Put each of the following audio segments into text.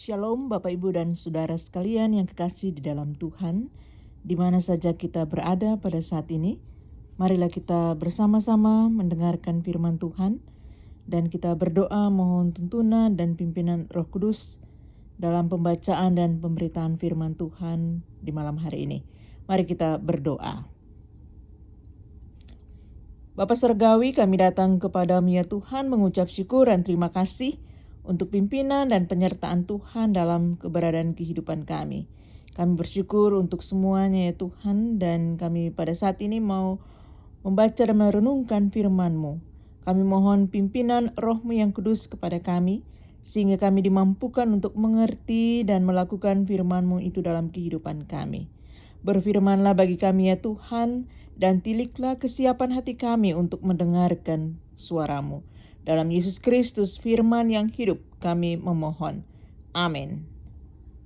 Shalom Bapak Ibu dan Saudara sekalian yang kekasih di dalam Tuhan, di mana saja kita berada pada saat ini. Marilah kita bersama-sama mendengarkan firman Tuhan dan kita berdoa mohon tuntunan dan pimpinan Roh Kudus dalam pembacaan dan pemberitaan firman Tuhan di malam hari ini. Mari kita berdoa. Bapa Surgawi, kami datang kepadamu ya Tuhan mengucap syukur dan terima kasih untuk pimpinan dan penyertaan Tuhan dalam keberadaan kehidupan kami. Kami bersyukur untuk semuanya ya Tuhan, dan kami pada saat ini mau membaca dan merenungkan firman-Mu. Kami mohon pimpinan Roh-Mu yang kudus kepada kami, sehingga kami dimampukan untuk mengerti dan melakukan firman-Mu itu dalam kehidupan kami. Berfirmanlah bagi kami ya Tuhan, dan tiliklah kesiapan hati kami untuk mendengarkan suara-Mu. Dalam Yesus Kristus firman yang hidup kami memohon. Amin.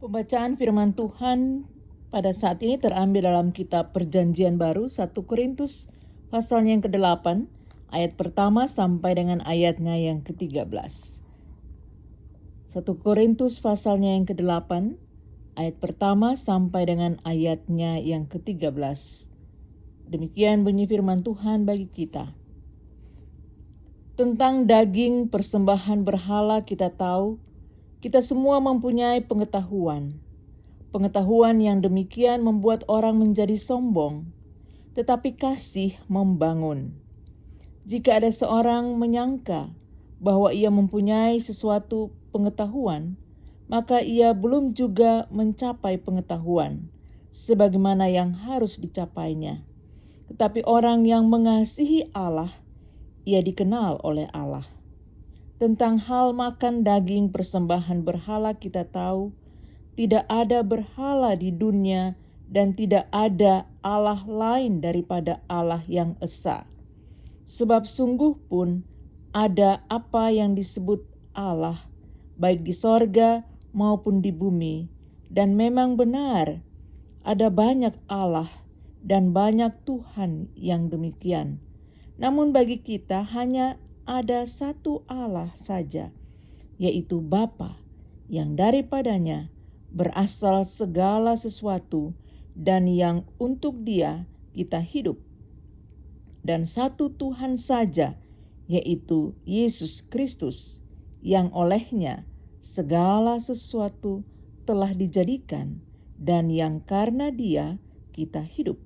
Pembacaan firman Tuhan pada saat ini terambil dalam kitab Perjanjian Baru 1 Korintus pasalnya yang ke-8 ayat pertama sampai dengan ayatnya yang ke-13. 1 Korintus pasalnya yang ke-8 ayat pertama sampai dengan ayatnya yang ke-13. Demikian bunyi firman Tuhan bagi kita. Tentang daging persembahan berhala kita tahu, kita semua mempunyai pengetahuan. Pengetahuan yang demikian membuat orang menjadi sombong, tetapi kasih membangun. Jika ada seorang menyangka bahwa ia mempunyai sesuatu pengetahuan, maka ia belum juga mencapai pengetahuan, sebagaimana yang harus dicapainya. Tetapi orang yang mengasihi Allah, ia dikenal oleh Allah. Tentang hal makan daging persembahan berhala kita tahu, tidak ada berhala di dunia dan tidak ada Allah lain daripada Allah yang esa. Sebab sungguh pun ada apa yang disebut Allah, baik di sorga maupun di bumi, dan memang benar ada banyak Allah dan banyak Tuhan yang demikian. Namun bagi kita hanya ada satu Allah saja, yaitu Bapa, yang daripadanya berasal segala sesuatu dan yang untuk Dia kita hidup. Dan satu Tuhan saja, yaitu Yesus Kristus, yang olehnya segala sesuatu telah dijadikan dan yang karena Dia kita hidup.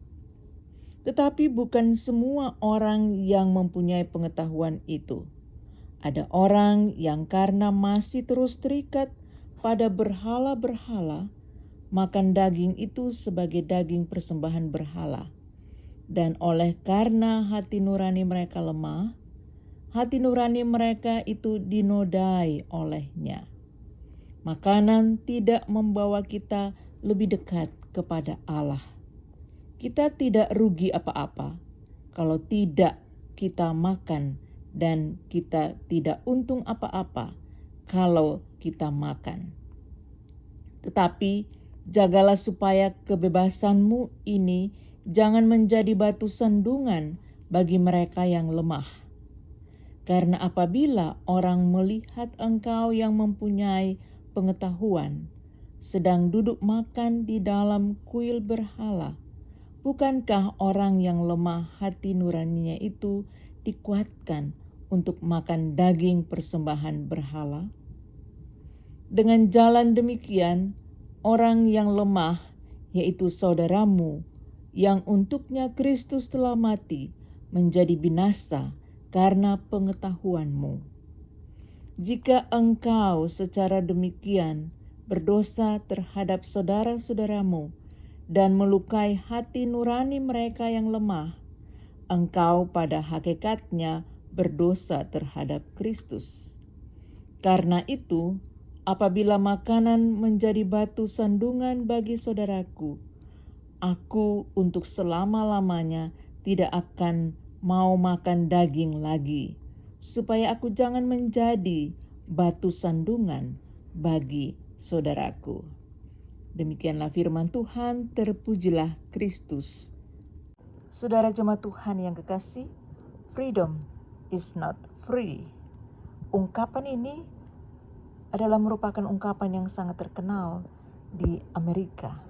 Tetapi bukan semua orang yang mempunyai pengetahuan itu. Ada orang yang karena masih terus terikat pada berhala-berhala, makan daging itu sebagai daging persembahan berhala. Dan oleh karena hati nurani mereka lemah, hati nurani mereka itu dinodai olehnya. Makanan tidak membawa kita lebih dekat kepada Allah. Kita tidak rugi apa-apa kalau tidak kita makan, dan kita tidak untung apa-apa kalau kita makan. Tetapi jagalah supaya kebebasanmu ini jangan menjadi batu sandungan bagi mereka yang lemah. Karena apabila orang melihat engkau yang mempunyai pengetahuan sedang duduk makan di dalam kuil berhala, bukankah orang yang lemah hati nuraninya itu dikuatkan untuk makan daging persembahan berhala? Dengan jalan demikian, orang yang lemah, yaitu saudaramu, yang untuknya Kristus telah mati, menjadi binasa karena pengetahuanmu. Jika engkau secara demikian berdosa terhadap saudara-saudaramu, dan melukai hati nurani mereka yang lemah, engkau pada hakikatnya berdosa terhadap Kristus. Karena itu, apabila makanan menjadi batu sandungan bagi saudaraku, aku untuk selama-lamanya tidak akan mau makan daging lagi, supaya aku jangan menjadi batu sandungan bagi saudaraku. Demikianlah firman Tuhan, terpujilah Kristus. Saudara jemaat Tuhan yang kekasih, freedom is not free. Ungkapan ini adalah merupakan ungkapan yang sangat terkenal di Amerika,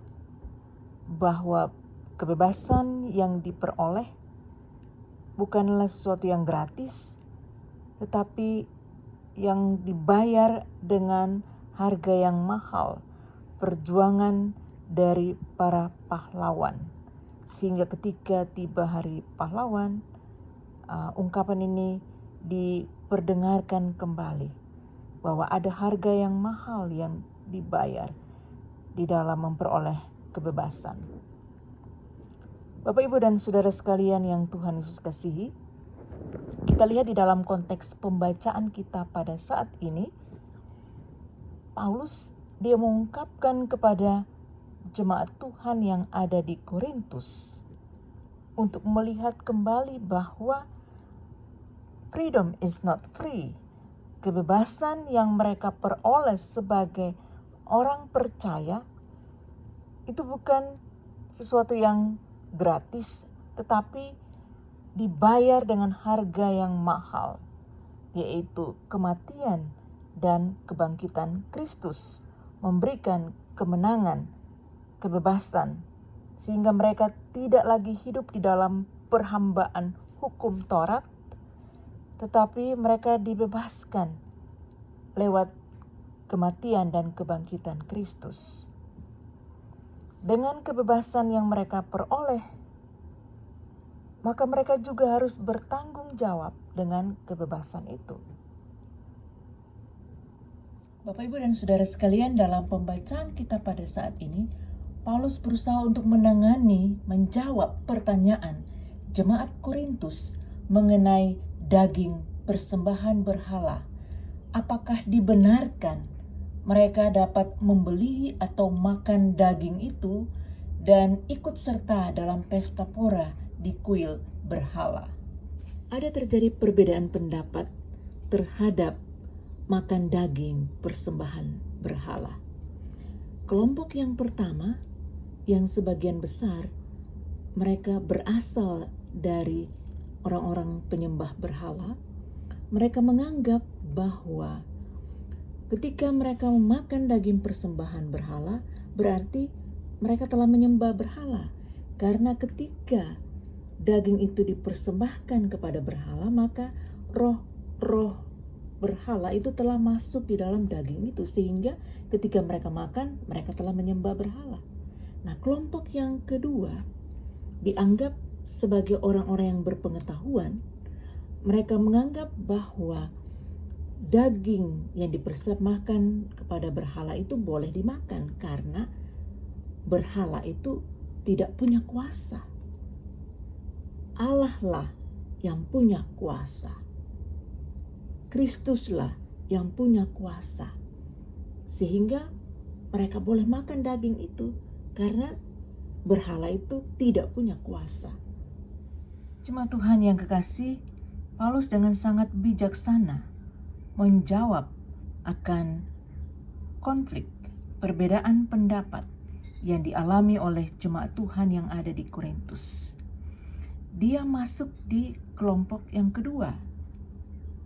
bahwa kebebasan yang diperoleh bukanlah sesuatu yang gratis, tetapi yang dibayar dengan harga yang mahal, perjuangan dari para pahlawan. Sehingga ketika tiba Hari Pahlawan, ungkapan ini diperdengarkan kembali bahwa ada harga yang mahal yang dibayar di dalam memperoleh kebebasan. Bapak, Ibu, dan saudara sekalian yang Tuhan Yesus kasihi, kita lihat di dalam konteks pembacaan kita pada saat ini, Paulus dia mengungkapkan kepada jemaat Tuhan yang ada di Korintus untuk melihat kembali bahwa freedom is not free. Kebebasan yang mereka peroleh sebagai orang percaya itu bukan sesuatu yang gratis, tetapi dibayar dengan harga yang mahal, yaitu kematian dan kebangkitan Kristus, memberikan kemenangan, kebebasan, sehingga mereka tidak lagi hidup di dalam perhambaan hukum Taurat, tetapi mereka dibebaskan lewat kematian dan kebangkitan Kristus. Dengan kebebasan yang mereka peroleh, maka mereka juga harus bertanggung jawab dengan kebebasan itu. Bapak, Ibu, dan saudara sekalian, dalam pembacaan kita pada saat ini, Paulus berusaha untuk menjawab pertanyaan jemaat Korintus mengenai daging persembahan berhala. Apakah dibenarkan mereka dapat membeli atau makan daging itu dan ikut serta dalam pesta pora di kuil berhala? Ada terjadi perbedaan pendapat terhadap makan daging persembahan berhala. Kelompok yang pertama, yang sebagian besar mereka berasal dari orang-orang penyembah berhala, mereka menganggap bahwa ketika mereka memakan daging persembahan berhala, berarti mereka telah menyembah berhala. Karena ketika daging itu dipersembahkan kepada berhala, maka roh-roh berhala itu telah masuk di dalam daging itu, sehingga ketika mereka makan, mereka telah menyembah berhala. Nah, kelompok yang kedua dianggap sebagai orang-orang yang berpengetahuan. Mereka menganggap bahwa daging yang dipersembahkan kepada berhala itu boleh dimakan karena berhala itu tidak punya kuasa. Allah lah yang punya kuasa. Kristuslah yang punya kuasa. Sehingga mereka boleh makan daging itu karena berhala itu tidak punya kuasa. Jemaat Tuhan yang kekasih, Paulus dengan sangat bijaksana menjawab akan konflik, perbedaan pendapat yang dialami oleh jemaat Tuhan yang ada di Korintus. Dia masuk di kelompok yang kedua,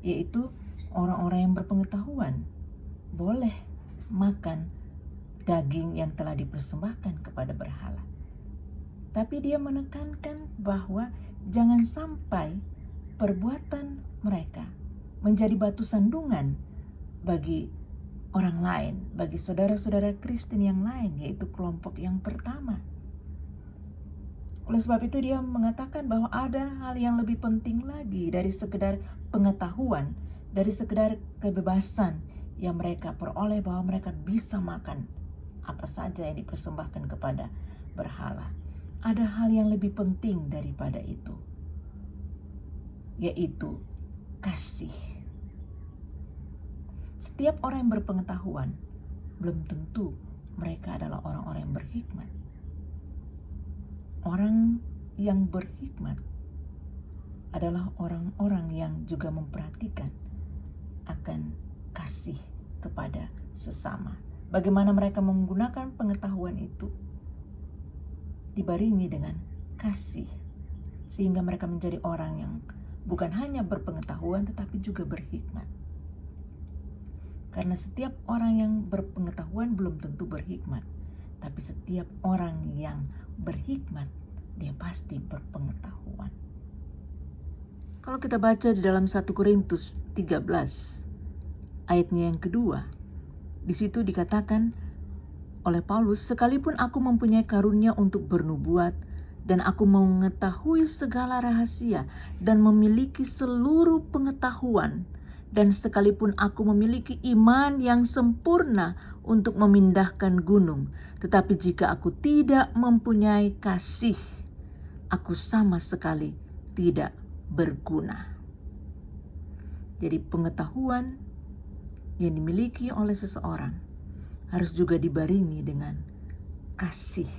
yaitu orang-orang yang berpengetahuan boleh makan daging yang telah dipersembahkan kepada berhala. Tapi dia menekankan bahwa jangan sampai perbuatan mereka menjadi batu sandungan bagi orang lain, bagi saudara-saudara Kristen yang lain, yaitu kelompok yang pertama. Oleh sebab itu dia mengatakan bahwa ada hal yang lebih penting lagi dari sekedar pengetahuan, dari sekedar kebebasan yang mereka peroleh bahwa mereka bisa makan apa saja yang dipersembahkan kepada berhala. Ada hal yang lebih penting daripada itu, yaitu kasih. Setiap orang yang berpengetahuan belum tentu mereka adalah orang-orang yang berhikmat. Orang yang berhikmat adalah orang-orang yang juga memperhatikan akan kasih kepada sesama. Bagaimana mereka menggunakan pengetahuan itu dibarengi dengan kasih, sehingga mereka menjadi orang yang bukan hanya berpengetahuan tetapi juga berhikmat. Karena setiap orang yang berpengetahuan belum tentu berhikmat, tapi setiap orang yang berhikmat, dia pasti berpengetahuan. Kalau kita baca di dalam 1 Korintus 13, ayatnya yang kedua, di situ dikatakan oleh Paulus, sekalipun aku mempunyai karunia untuk bernubuat, dan aku mengetahui segala rahasia, dan memiliki seluruh pengetahuan, dan sekalipun aku memiliki iman yang sempurna untuk memindahkan gunung, tetapi jika aku tidak mempunyai kasih, aku sama sekali tidak berguna. Jadi pengetahuan yang dimiliki oleh seseorang harus juga dibarengi dengan kasih,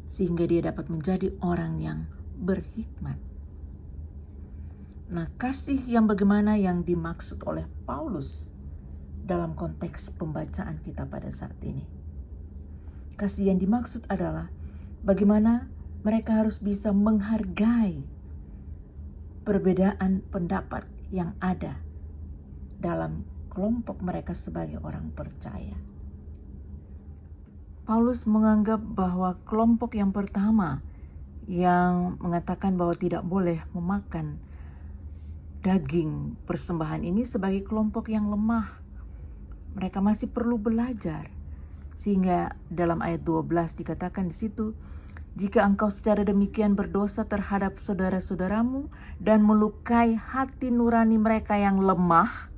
sehingga dia dapat menjadi orang yang berhikmat. Nah, kasih yang bagaimana yang dimaksud oleh Paulus dalam konteks pembacaan kita pada saat ini? Kasih yang dimaksud adalah bagaimana mereka harus bisa menghargai perbedaan pendapat yang ada dalam kelompok mereka sebagai orang percaya. Paulus menganggap bahwa kelompok yang pertama yang mengatakan bahwa tidak boleh memakan daging persembahan ini sebagai kelompok yang lemah. Mereka masih perlu belajar. Sehingga dalam ayat 12 dikatakan di situ, jika engkau secara demikian berdosa terhadap saudara-saudaramu dan melukai hati nurani mereka yang lemah,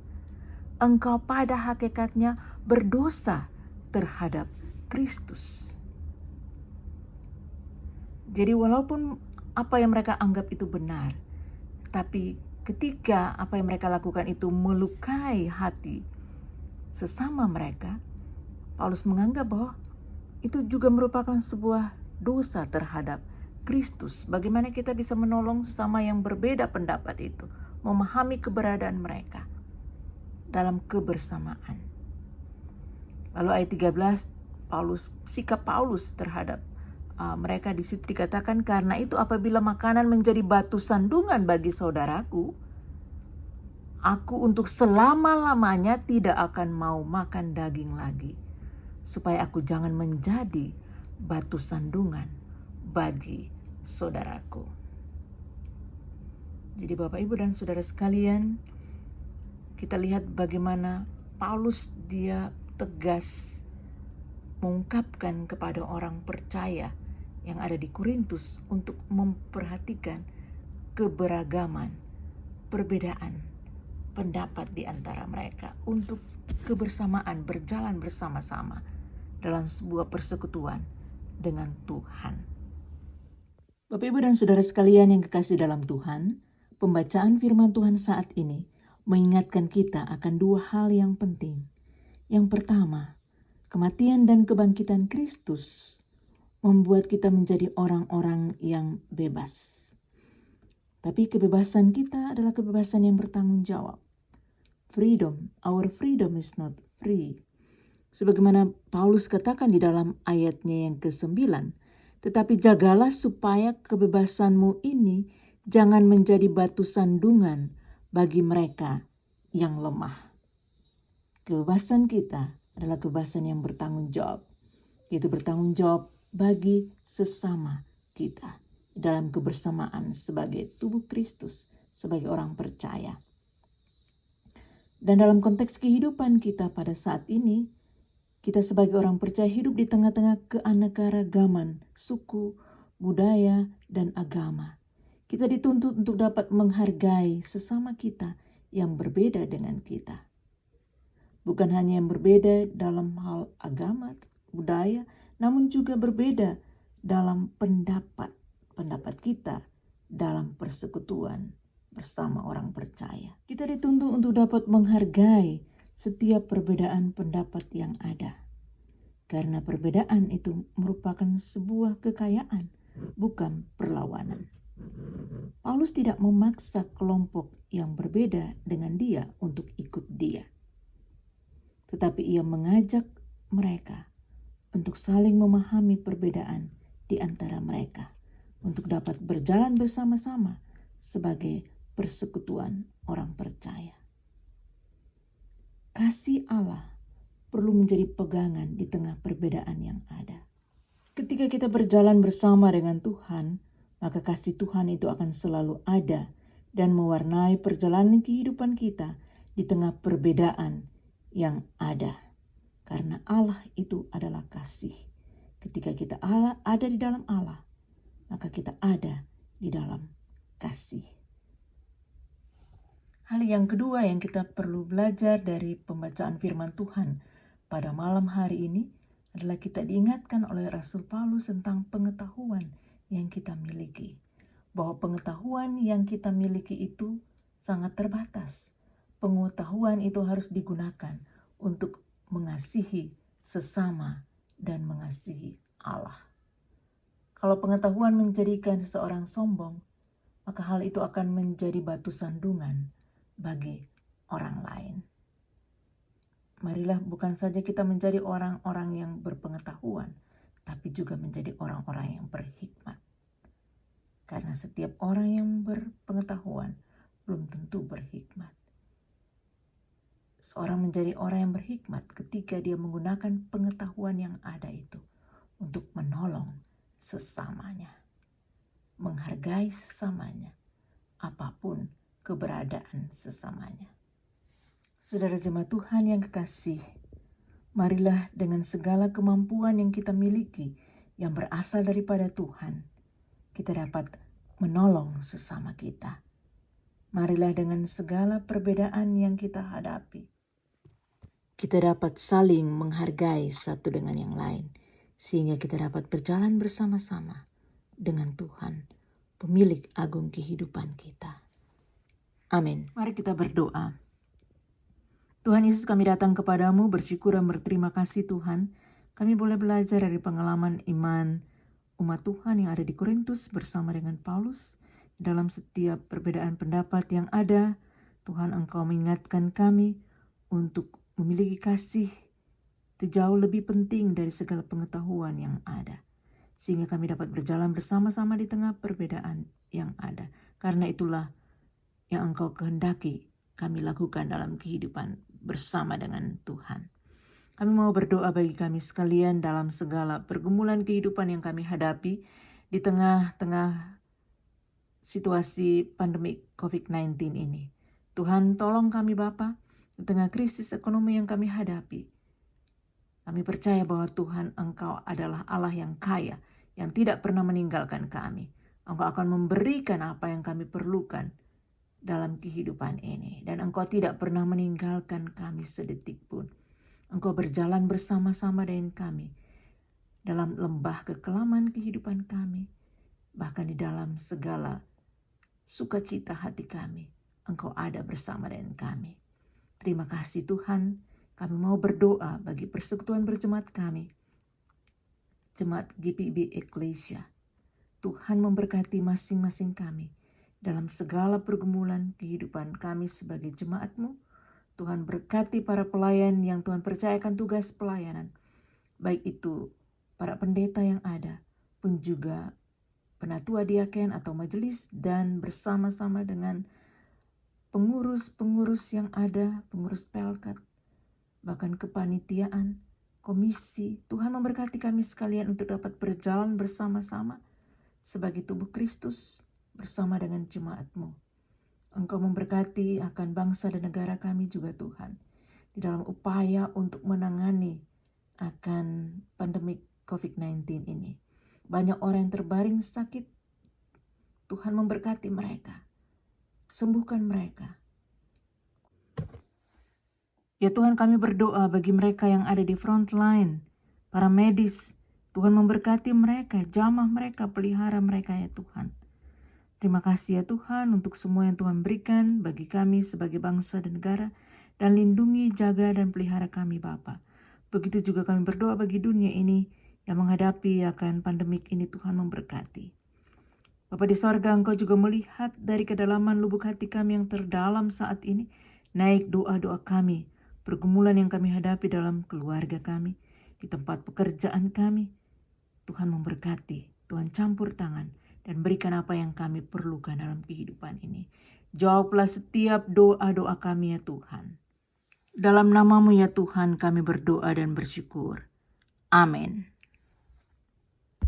engkau pada hakikatnya berdosa terhadap Kristus. Jadi walaupun apa yang mereka anggap itu benar, tapi ketika apa yang mereka lakukan itu melukai hati sesama mereka, Paulus menganggap bahwa itu juga merupakan sebuah dosa terhadap Kristus. Bagaimana kita bisa menolong sesama yang berbeda pendapat itu, memahami keberadaan mereka dalam kebersamaan. Lalu ayat 13, sikap Paulus terhadap mereka di situ dikatakan, karena itu apabila makanan menjadi batu sandungan bagi saudaraku, aku untuk selama-lamanya tidak akan mau makan daging lagi, supaya aku jangan menjadi batu sandungan bagi saudaraku. Jadi Bapak, Ibu, dan saudara sekalian, kita lihat bagaimana Paulus dia tegas mengungkapkan kepada orang percaya yang ada di Korintus untuk memperhatikan keberagaman, perbedaan pendapat di antara mereka untuk kebersamaan, berjalan bersama-sama dalam sebuah persekutuan dengan Tuhan. Bapak, Ibu, dan saudara sekalian yang kekasih dalam Tuhan, pembacaan firman Tuhan saat ini mengingatkan kita akan dua hal yang penting. Yang pertama, kematian dan kebangkitan Kristus membuat kita menjadi orang-orang yang bebas. Tapi kebebasan kita adalah kebebasan yang bertanggung jawab. Our freedom is not free. Sebagaimana Paulus katakan di dalam ayatnya yang ke-9, tetapi jagalah supaya kebebasanmu ini jangan menjadi batu sandungan bagi mereka yang lemah. Kebebasan kita adalah kebebasan yang bertanggung jawab, yaitu bertanggung jawab bagi sesama kita dalam kebersamaan sebagai tubuh Kristus, sebagai orang percaya. Dan dalam konteks kehidupan kita pada saat ini, kita sebagai orang percaya hidup di tengah-tengah keanekaragaman suku, budaya, dan agama. Kita dituntut untuk dapat menghargai sesama kita yang berbeda dengan kita. Bukan hanya yang berbeda dalam hal agama, budaya, namun juga berbeda dalam pendapat kita dalam persekutuan bersama orang percaya. Kita dituntut untuk dapat menghargai setiap perbedaan pendapat yang ada. Karena perbedaan itu merupakan sebuah kekayaan, bukan perlawanan. Paulus tidak memaksa kelompok yang berbeda dengan dia untuk ikut dia. Tetapi ia mengajak mereka untuk saling memahami perbedaan di antara mereka, untuk dapat berjalan bersama-sama sebagai persekutuan orang percaya. kasih Allah perlu menjadi pegangan di tengah perbedaan yang ada. Ketika kita berjalan bersama dengan Tuhan, maka kasih Tuhan itu akan selalu ada dan mewarnai perjalanan kehidupan kita di tengah perbedaan yang ada. Karena Allah itu adalah kasih. Ketika kita ada di dalam Allah, maka kita ada di dalam kasih. Hal yang kedua yang kita perlu belajar dari pembacaan firman Tuhan pada malam hari ini adalah kita diingatkan oleh Rasul Paulus tentang pengetahuan yang kita miliki. Bahwa pengetahuan yang kita miliki itu sangat terbatas. Pengetahuan itu harus digunakan untuk mengasihi sesama dan mengasihi Allah. Kalau pengetahuan menjadikan seseorang sombong, maka hal itu akan menjadi batu sandungan bagi orang lain. Marilah bukan saja kita menjadi orang-orang yang berpengetahuan, tapi juga menjadi orang-orang yang berhikmat. Karena setiap orang yang berpengetahuan belum tentu berhikmat. Seorang menjadi orang yang berhikmat ketika dia menggunakan pengetahuan yang ada itu untuk menolong sesamanya, menghargai sesamanya, apapun keberadaan sesamanya. Saudara jemaat Tuhan yang kekasih, marilah dengan segala kemampuan yang kita miliki yang berasal daripada Tuhan, kita dapat menolong sesama kita. Marilah dengan segala perbedaan yang kita hadapi, kita dapat saling menghargai satu dengan yang lain, sehingga kita dapat berjalan bersama-sama dengan Tuhan, pemilik agung kehidupan kita. Amin. Mari kita berdoa. Tuhan Yesus, kami datang kepadamu bersyukur dan berterima kasih Tuhan. Kami boleh belajar dari pengalaman iman umat Tuhan yang ada di Korintus bersama dengan Paulus. Dalam setiap perbedaan pendapat yang ada, Tuhan Engkau mengingatkan kami untuk memiliki kasih itu jauh lebih penting dari segala pengetahuan yang ada. Sehingga kami dapat berjalan bersama-sama di tengah perbedaan yang ada. Karena itulah yang Engkau kehendaki kami lakukan dalam kehidupan bersama dengan Tuhan. Kami mau berdoa bagi kami sekalian dalam segala pergumulan kehidupan yang kami hadapi di tengah-tengah situasi pandemi COVID-19 ini. Tuhan tolong kami Bapa di tengah krisis ekonomi yang kami hadapi. Kami percaya bahwa Tuhan Engkau adalah Allah yang kaya, yang tidak pernah meninggalkan kami. Engkau akan memberikan apa yang kami perlukan dalam kehidupan ini. Dan Engkau tidak pernah meninggalkan kami sedetik pun. Engkau berjalan bersama-sama dengan kami dalam lembah kekelaman kehidupan kami. Bahkan di dalam segala sukacita hati kami, Engkau ada bersama dengan kami. Terima kasih Tuhan, kami mau berdoa bagi persekutuan berjemaat kami, Jemaat GPIB Eklesia. Tuhan memberkati masing-masing kami dalam segala pergumulan kehidupan kami sebagai jemaat-Mu. Tuhan berkati para pelayan yang Tuhan percayakan tugas pelayanan. Baik itu para pendeta yang ada, pun juga penatua diaken atau majelis, dan bersama-sama dengan pengurus-pengurus yang ada, pengurus pelkat, bahkan kepanitiaan, komisi. Tuhan memberkati kami sekalian untuk dapat berjalan bersama-sama sebagai tubuh Kristus, bersama dengan jemaat-Mu. Engkau memberkati akan bangsa dan negara kami juga Tuhan. Di dalam upaya untuk menangani akan pandemi COVID-19 ini. Banyak orang yang terbaring sakit. Tuhan memberkati mereka. Sembuhkan mereka. Ya Tuhan, kami berdoa bagi mereka yang ada di front line. Para medis. Tuhan memberkati mereka, jamah mereka, pelihara mereka ya Tuhan. Terima kasih ya Tuhan untuk semua yang Tuhan berikan bagi kami sebagai bangsa dan negara, dan lindungi, jaga, dan pelihara kami Bapa. Begitu juga kami berdoa bagi dunia ini yang menghadapi akan pandemik ini. Tuhan memberkati. Bapa di sorga, Engkau juga melihat dari kedalaman lubuk hati kami yang terdalam saat ini. Naik doa-doa kami, pergumulan yang kami hadapi dalam keluarga kami, di tempat pekerjaan kami. Tuhan memberkati, Tuhan campur tangan, dan berikan apa yang kami perlukan dalam kehidupan ini. Jawablah setiap doa-doa kami ya Tuhan. Dalam nama-Mu ya Tuhan kami berdoa dan bersyukur. Amin.